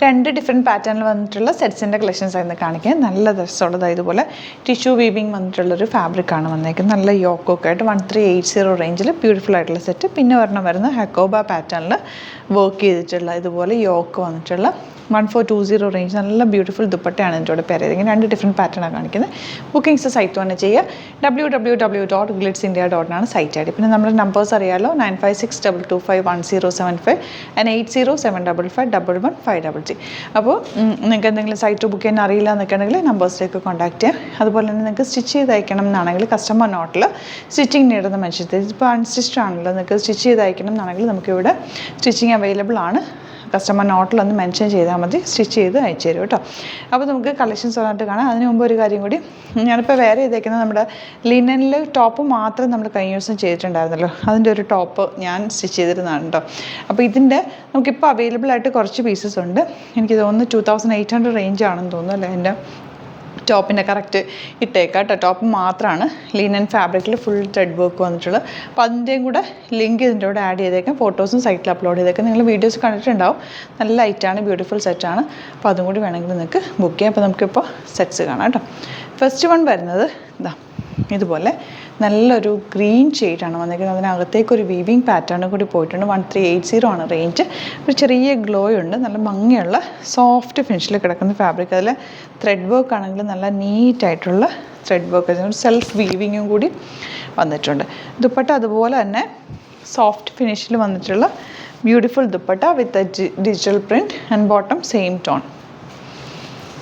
2 different പാറ്റേണിൽ വന്നിട്ടുള്ള സെറ്റ്സിൻ്റെ collections ആയിരുന്നു കാണിക്കുക. നല്ല രസമുള്ളത് ഇതുപോലെ ടിഷ്യൂ വീവിങ് വന്നിട്ടുള്ളൊരു ഫാബ്രിക്കാണ് വന്നേക്കുന്നത്. നല്ല യോക്കൊക്കെ ആയിട്ട് 1380 റേഞ്ചിൽ ബ്യൂട്ടിഫുൾ ആയിട്ടുള്ള സെറ്റ്. പിന്നെ ഒരെണ്ണം വരുന്ന ഹക്കോബ പാറ്റേണിൽ വർക്ക് ചെയ്തിട്ടുള്ള ഇതുപോലെ യോക്ക് വന്നിട്ടുള്ള 1420 റേഞ്ച് നല്ല ബ്യൂട്ടിഫുൾ ദുപ്പട്ടയാണ് ഇതിൻ്റെ കൂടെ പെയർ ചെയ്തിരിക്കുന്നത്. 2 ഡിഫറെൻറ്റ് പാറ്റേണാണ് കാണിക്കുന്നത്. ബുക്കിംഗ്സ് സൈറ്റ് തന്നെ ചെയ്യുക. www.glitzindia.in site I D. പിന്നെ നമ്മുടെ നമ്പേഴ്സ് അറിയാമല്ലോ, 9562251075 and 8075551533. അപ്പോൾ നിങ്ങൾക്ക് എന്തെങ്കിലും സൈറ്റ് ബുക്ക് ചെയ്യാൻ അറിയില്ല എന്നൊക്കെയാണെങ്കിൽ നമ്പേഴ്സിലേക്ക് കോൺടാക്ട് ചെയ്യാം. അതുപോലെ തന്നെ നിങ്ങൾക്ക് സ്റ്റിച്ച് ചെയ്ത് അയക്കണം എന്നാണെങ്കിൽ കസ്റ്റമർ നോട്ടിൽ സ്റ്റിച്ചിങ് നീഡെന്ന് മെൻഷൻ ചെയ്ത്, ഇപ്പോൾ അൺസ്റ്റിച്ച്ഡ് ആണല്ലോ, നിങ്ങൾക്ക് സ്റ്റിച്ച് ചെയ്ത് അയക്കണം എന്നാണെങ്കിൽ നമുക്കിവിടെ സ്റ്റിച്ചിങ് അവൈലബിൾ ആണ്. കസ്റ്റമർ നോട്ടിലൊന്ന് മെൻഷൻ ചെയ്താൽ മതി, സ്റ്റിച്ച് ചെയ്ത് അയച്ചു തരും കേട്ടോ. അപ്പോൾ നമുക്ക് കളക്ഷൻസ് വന്നിട്ട് കാണാം. അതിന് മുമ്പ് ഒരു കാര്യം കൂടി, ഞാനിപ്പോൾ വേറെ ചെയ്തേക്കുന്നത് നമ്മുടെ ലിനനിൽ ടോപ്പ് മാത്രം നമ്മൾ കഴിഞ്ഞ ദിവസം ചെയ്തിട്ടുണ്ടായിരുന്നല്ലോ, അതിൻ്റെ ഒരു ടോപ്പ് ഞാൻ സ്റ്റിച്ച് ചെയ്തിരുന്നതാണ് കേട്ടോ. അപ്പോൾ ഇതിൻ്റെ നമുക്കിപ്പോൾ അവൈലബിൾ ആയിട്ട് കുറച്ച് പീസസ് ഉണ്ട്. എനിക്ക് തോന്നുന്നു 2800 റേഞ്ച് ആണെന്ന് തോന്നുന്നു അല്ലേ എൻ്റെ ടോപ്പിൻ്റെ കറക്റ്റ് ഇട്ടേക്കാം കേട്ടോ. ടോപ്പ് മാത്രമാണ് ലിനൻ ഫാബ്രിക്കിൽ ഫുൾ ത്രെഡ് വർക്ക് വന്നിട്ടുള്ളത്. അപ്പോൾ അതിൻ്റെയും കൂടെ ലിങ്ക് ഇതിൻ്റെ കൂടെ ആഡ് ചെയ്തേക്കാം. ഫോട്ടോസും സൈറ്റിൽ അപ്ലോഡ് ചെയ്തേക്കാം. നിങ്ങൾ വീഡിയോസ് കണ്ടിട്ടുണ്ടാവും. നല്ല ലൈറ്റാണ്, ബ്യൂട്ടിഫുൾ സെറ്റാണ്. അപ്പോൾ അതും കൂടി വേണമെങ്കിൽ നിങ്ങൾക്ക് ബുക്ക് ചെയ്യാം. അപ്പോൾ നമുക്കിപ്പോൾ സെറ്റ്സ് കാണാം കേട്ടോ. ഫസ്റ്റ് വൺ വരുന്നത് ഇതാ ഇതുപോലെ നല്ലൊരു ഗ്രീൻ ഷെയ്ഡാണ് വന്നിരിക്കുന്നത്. അതിനകത്തേക്കൊരു വീവിങ് പാറ്റേൺ കൂടി പോയിട്ടുണ്ട്. 1380 ആണ് റേഞ്ച്. ഒരു ചെറിയ ഗ്ലോ ഉണ്ട്. നല്ല ഭംഗിയുള്ള സോഫ്റ്റ് ഫിനിഷിൽ കിടക്കുന്ന ഫാബ്രിക്. അതിൽ ത്രെഡ് വർക്ക് ആണെങ്കിൽ നല്ല നീറ്റായിട്ടുള്ള ത്രെഡ് വർക്ക്, സെൽഫ് വീവിങ്ങും കൂടി വന്നിട്ടുണ്ട്. ദുപ്പട്ട അതുപോലെ തന്നെ സോഫ്റ്റ് ഫിനിഷിൽ വന്നിട്ടുള്ള beautiful dupatta with digital print and bottom same tone.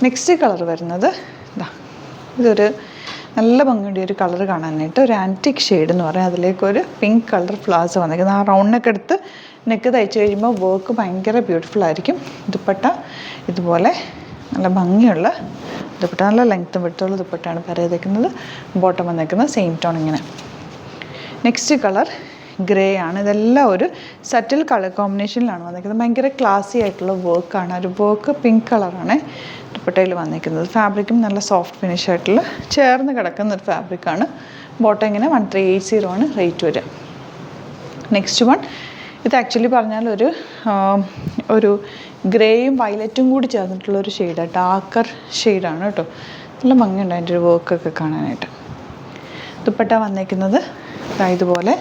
Next colour വരുന്നത് ഇതാ ഇതൊരു നല്ല ഭംഗിയുടെ ഒരു കളർ കാണാനായിട്ട്, ഒരു ആൻറ്റിക് ഷെയ്ഡ് എന്ന് പറയാം. അതിലേക്കൊരു പിങ്ക് കളർ ഫ്ലവേഴ്സ് വന്നിരിക്കുന്നത്. ആ റൗണ്ട് നെക്ക് എടുത്ത് നെക്ക് തയ്ച്ച് കഴിയുമ്പോൾ വർക്ക് ഭയങ്കര ബ്യൂട്ടിഫുൾ ആയിരിക്കും. ദുപ്പട്ട ഇതുപോലെ നല്ല ഭംഗിയുള്ള ദുപ്പട്ട, നല്ല ലെങ്ത്തും വിട്ടുള്ള ദുപ്പട്ടയാണ് പറയതേക്കുന്നത്. ബോട്ടം വന്നേക്കുന്നത് സെയിം ടോൺ ഇങ്ങനെ. നെക്സ്റ്റ് കളർ ഗ്രേ ആണ്. ഇതെല്ലാം ഒരു സറ്റിൽ കളർ കോമ്പിനേഷനിലാണ് വന്നിരിക്കുന്നത്. ഭയങ്കര ക്ലാസി ആയിട്ടുള്ള വർക്കാണ്. ഒരു വർക്ക് പിങ്ക് കളറാണ് ദുപ്പട്ടയിൽ വന്നിരിക്കുന്നത്. ഫാബ്രിക്കും നല്ല സോഫ്റ്റ് ഫിനിഷ് ആയിട്ടുള്ള ചേർന്ന് കിടക്കുന്ന ഒരു ഫാബ്രിക്കാണ്. ബോട്ടം ഇങ്ങനെ 1380 ആണ് റേറ്റ് വരിക. നെക്സ്റ്റ് വൺ ഇത് ആക്ച്വലി പറഞ്ഞാൽ ഒരു ഗ്രേയും വയലറ്റും കൂടി ചേർന്നിട്ടുള്ളൊരു ഷെയ്ഡാണ്. ഡാർക്കർ ഷെയ്ഡാണ് കേട്ടോ. നല്ല ഭംഗിയുണ്ട് അതിൻ്റെ ഒരു വർക്കൊക്കെ കാണാനായിട്ട്. ദുപ്പട്ട വന്നിരിക്കുന്നത് ഇതുപോലെ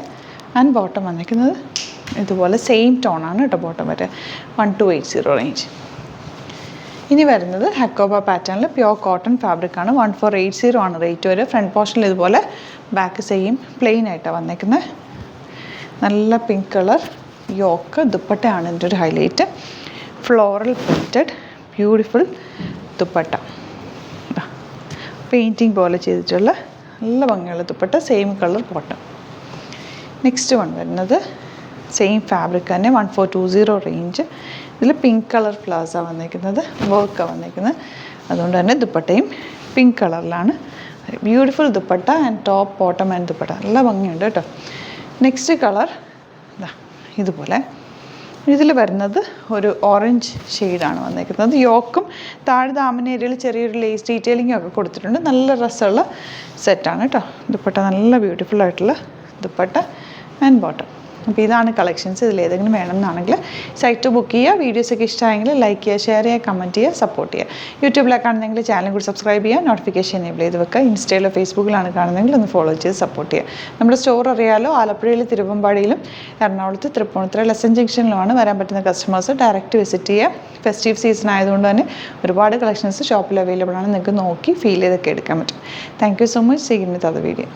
ആൻഡ് ബോട്ടം വന്നിരിക്കുന്നത് ഇതുപോലെ സെയിം ടോണാണ് കേട്ടോ. ബോട്ടം വരെ 1280 റേഞ്ച്. ഇനി വരുന്നത് ഹക്കോബ പാറ്റേണിൽ പ്യോർ കോട്ടൺ ഫാബ്രിക്കാണ്. 1480 ആണ് റേറ്റ് വരെ. ഫ്രണ്ട് പോർഷനിൽ ഇതുപോലെ, ബാക്ക് സെയിം പ്ലെയിൻ ആയിട്ടാണ് വന്നേക്കുന്നത്. നല്ല പിങ്ക് കളർ യോക്ക് ദുപ്പട്ടയാണ് ഇതിൻ്റെ ഒരു highlight. Floral printed beautiful dupatta, painting പോലെ ചെയ്തിട്ടുള്ള നല്ല ഭംഗിയുള്ള dupatta, same colour bottom. Next one വരുന്നത് സെയിം ഫാബ്രിക് തന്നെ 1420 റേഞ്ച്. ഇതിൽ പിങ്ക് കളർ ഫ്ലവേഴ്സാണ് വന്നിരിക്കുന്നത്, വർക്കാണ് വന്നിരിക്കുന്നത്. അതുകൊണ്ട് തന്നെ ദുപ്പട്ടയും പിങ്ക് കളറിലാണ്. Beautiful dupatta and top bottom and dupatta നല്ല ഭംഗിയുണ്ട് കേട്ടോ. നെക്സ്റ്റ് കളർ ഇതുപോലെ. ഇതിൽ വരുന്നത് ഒരു ഓറഞ്ച് ഷെയ്ഡാണ് വന്നിരിക്കുന്നത്. യോക്കും താഴെ ദാമന ഏരിയയിൽ ചെറിയൊരു ലേസ് ഡീറ്റെയിലിംഗ് ഒക്കെ കൊടുത്തിട്ടുണ്ട്. നല്ല രസമുള്ള സെറ്റാണ് കേട്ടോ. ദുപ്പട്ട നല്ല ബ്യൂട്ടിഫുൾ ആയിട്ടുള്ള ദുപ്പട്ട ആൻഡ് ബോട്ടം. അപ്പോൾ ഇതാണ് കളക്ഷൻസ്. ഇതിലേതെങ്കിലും വേണമെന്നാണെങ്കിൽ സൈറ്റ് ബുക്ക് ചെയ്യുക. വീഡിയോസൊക്കെ ഇഷ്ടമായെങ്കിൽ ലൈക്ക് ചെയ്യുക, ഷെയർ ചെയ്യുക, കമൻറ്റ് ചെയ്യുക, സപ്പോർട്ട് ചെയ്യുക. യൂട്യൂബിലാണ് കാണുന്നതെങ്കിൽ ചാനൽ കൂടി സബ്സ്ക്രൈബ് ചെയ്യുക, നോട്ടിഫിക്കേഷൻ എനേബിൾ ചെയ്ത് വെക്കുക. ഇൻസ്റ്റയിലോ ഫേസ്ബുക്കിലാണ് കാണുന്നതെങ്കിൽ ഒന്ന് ഫോളോ ചെയ്ത് സപ്പോർട്ട് ചെയ്യുക. നമ്മുടെ സ്റ്റോർ അറിയാലോ, ആലപ്പുഴയിൽ തിരുവമ്പാടിയിലും എറണാകുളത്ത് തൃപ്പൂണിത്തുറ ലെസൺ ജംഗ്ഷനിലുമാണ്. വരാൻ പറ്റുന്ന കസ്റ്റമേഴ്സ് ഡയറക്റ്റ് വിസിറ്റ് ചെയ്യുക. ഫെസ്റ്റീവ് സീസൺ ആയതുകൊണ്ട് തന്നെ ഒരുപാട് കളക്ഷൻസ് ഷോപ്പിൽ അവൈലബിൾ ആണ്. നിങ്ങൾക്ക് നോക്കി ഫീൽ ചെയ്തൊക്കെ എടുക്കാൻ പറ്റും. Thank you so much. See you in other video.